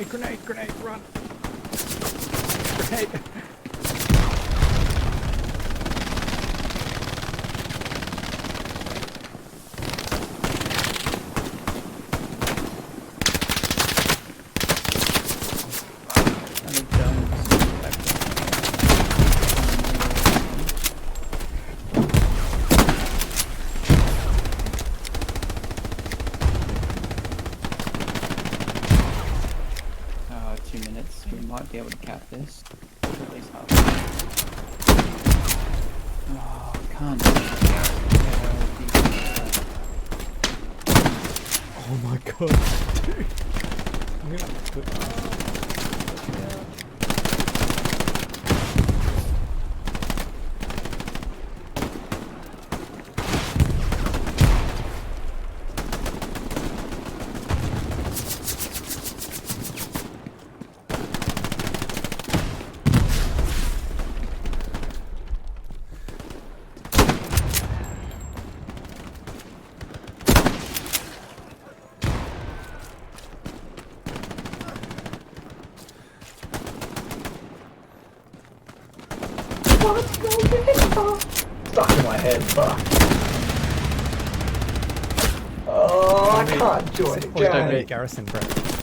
Grenade, run! Grenade! Oh, 2 minutes. We might be able to cap this. At least half. Oh, can't. Oh my god, dude! I'm gonna have to put... Stuck in my head, fuck. Oh, I can't join it. Don't make Garrison, bro.